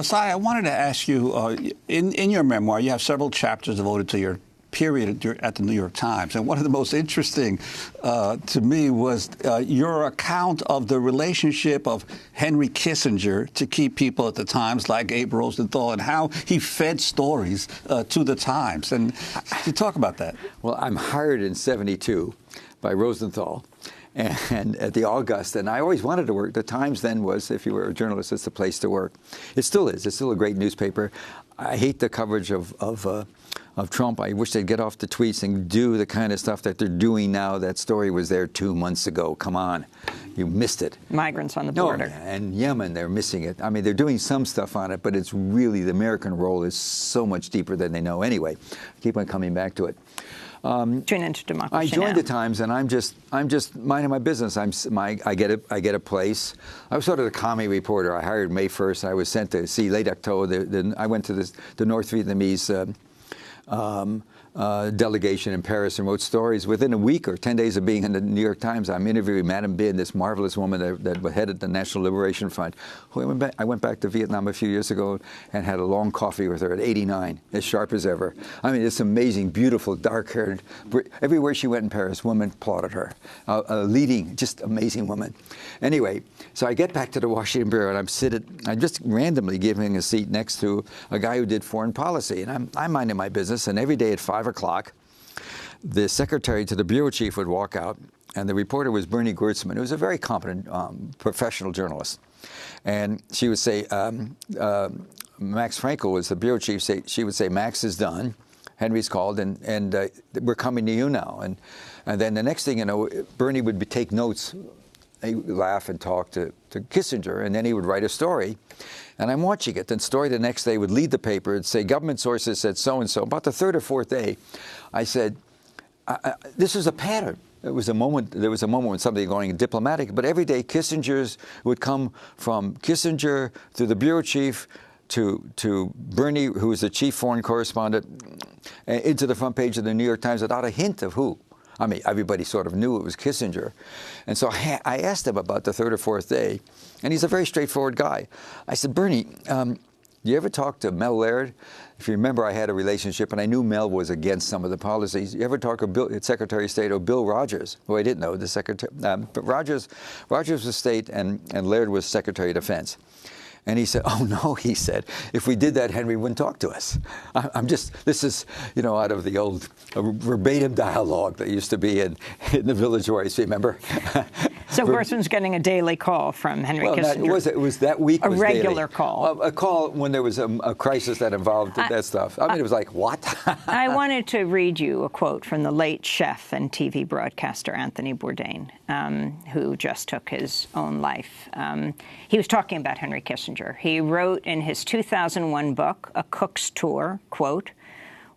Sai, I wanted to ask you, in your memoir, you have several chapters devoted to your period at the New York Times. And one of the most interesting to me was your account of the relationship of Henry Kissinger to key people at the Times, like Abe Rosenthal, and how he fed stories to the Times. And to talk about that. Well, I'm hired in '72 by Rosenthal. And at the August, and I always wanted to work. The Times then was, if you were a journalist, it's the place to work. It still is. It's still a great newspaper. I hate the coverage of Trump. I wish they'd get off the tweets and do the kind of stuff that they're doing now. That story was there 2 months ago. Come on. You missed it. Migrants on the border. No, and Yemen, they're missing it. I mean, they're doing some stuff on it, but it's really, the American role is so much deeper than they know. Anyway, I keep on coming back to it. Tune into Democracy I joined Now. the Times, and I'm just minding my business. I get a place. I was sort of the commie reporter. I hired May 1st. I was sent to see late October. I went to the North Vietnamese delegation in Paris and wrote stories. Within a week or 10 days of being in the New York Times, I'm interviewing Madame Binh, this marvelous woman that headed the National Liberation Front. I went back to Vietnam a few years ago and had a long coffee with her at 89, as sharp as ever. I mean, this amazing, beautiful, dark-haired, everywhere she went in Paris, women applauded her. A leading, just amazing woman. Anyway, so I get back to the Washington Bureau, and I'm just randomly giving a seat next to a guy who did foreign policy. And I'm minding my business, and every day at 5 o'clock, the secretary to the bureau chief would walk out, and the reporter was Bernie Gertzman, who was a very competent professional journalist. And she would say, Max Frankel was the bureau chief. She would say, Max is done. Henry's called, and we're coming to you now. And then the next thing you know, Bernie would take notes. He would laugh and talk to Kissinger, and then he would write a story. And I'm watching it. The story the next day would lead the paper and say, government sources said so-and-so. About the third or fourth day, I said, this is a pattern. There was a moment when something going diplomatic, but every day Kissinger's would come from Kissinger to the bureau chief to Bernie, who was the chief foreign correspondent, into the front page of the New York Times without a hint of who. I mean, everybody sort of knew it was Kissinger. And so I asked him about the third or fourth day, and he's a very straightforward guy. I said, Bernie, do you ever talk to Mel Laird? If you remember, I had a relationship, and I knew Mel was against some of the policies. You ever talk to Secretary of State or Bill Rogers, who I didn't know, the Secretary, but Rogers was State, and Laird was Secretary of Defense. And he said, oh, no, he said, if we did that, Henry wouldn't talk to us. This is, out of the old verbatim dialogue that used to be in the Village Voice, remember? So Gertzman's getting a daily call from Henry Kissinger. It was that week. A regular call. A call when there was a crisis that involved that stuff. I mean, it was like, what? I wanted to read you a quote from the late chef and TV broadcaster Anthony Bourdain, who just took his own life. He was talking about Henry Kissinger. He wrote in his 2001 book, A Cook's Tour, quote,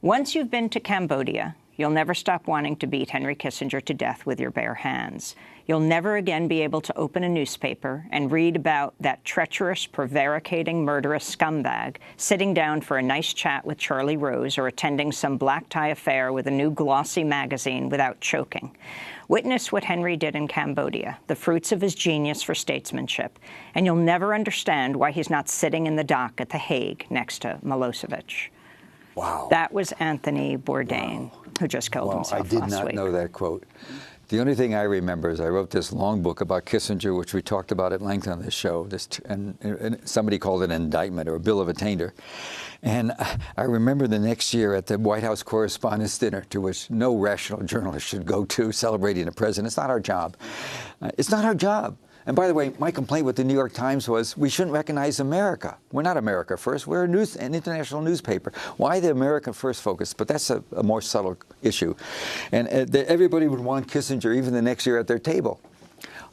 once you've been to Cambodia, you'll never stop wanting to beat Henry Kissinger to death with your bare hands. You'll never again be able to open a newspaper and read about that treacherous, prevaricating, murderous scumbag sitting down for a nice chat with Charlie Rose or attending some black tie affair with a new glossy magazine without choking. Witness what Henry did in Cambodia, the fruits of his genius for statesmanship, and you'll never understand why he's not sitting in the dock at The Hague next to Milosevic. Wow. That was Anthony Bourdain, who just killed himself last week. I did not know that quote. The only thing I remember is I wrote this long book about Kissinger, which we talked about at length on this show, and somebody called it an indictment or a bill of attainder. And I remember the next year at the White House Correspondents' Dinner, to which no rational journalist should go to, celebrating the president. It's not our job. It's not our job. And by the way, my complaint with the New York Times was we shouldn't recognize America. We're not America First. We're an international newspaper. Why the America First focus? But that's a more subtle issue. And everybody would want Kissinger even the next year at their table.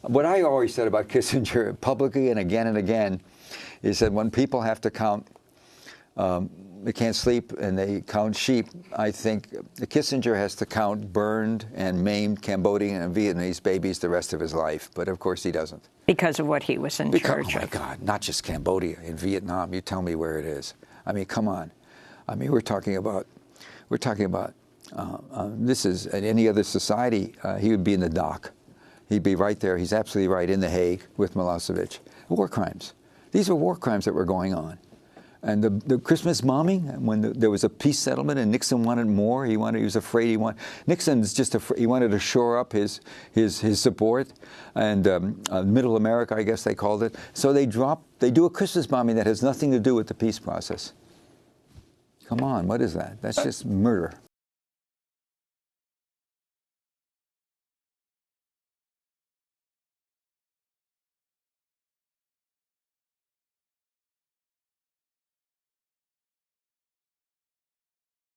What I always said about Kissinger publicly and again is that when people have to count, they can't sleep and they count sheep, I think Kissinger has to count burned and maimed Cambodian and Vietnamese babies the rest of his life. But of course he doesn't. Because of what he was in charge of. Oh my God, not just Cambodia, in Vietnam. You tell me where it is. I mean, come on. I mean, we're talking about this is, in any other society, he would be in the dock. He'd be right there. He's absolutely right, in The Hague with Milosevic. War crimes. These are war crimes that were going on. And the Christmas bombing, when there was a peace settlement and Nixon wanted more, he was afraid Nixon's just he wanted to shore up his support, and Middle America, I guess they called it. So they do a Christmas bombing that has nothing to do with the peace process. Come on, what is that? That's just murder.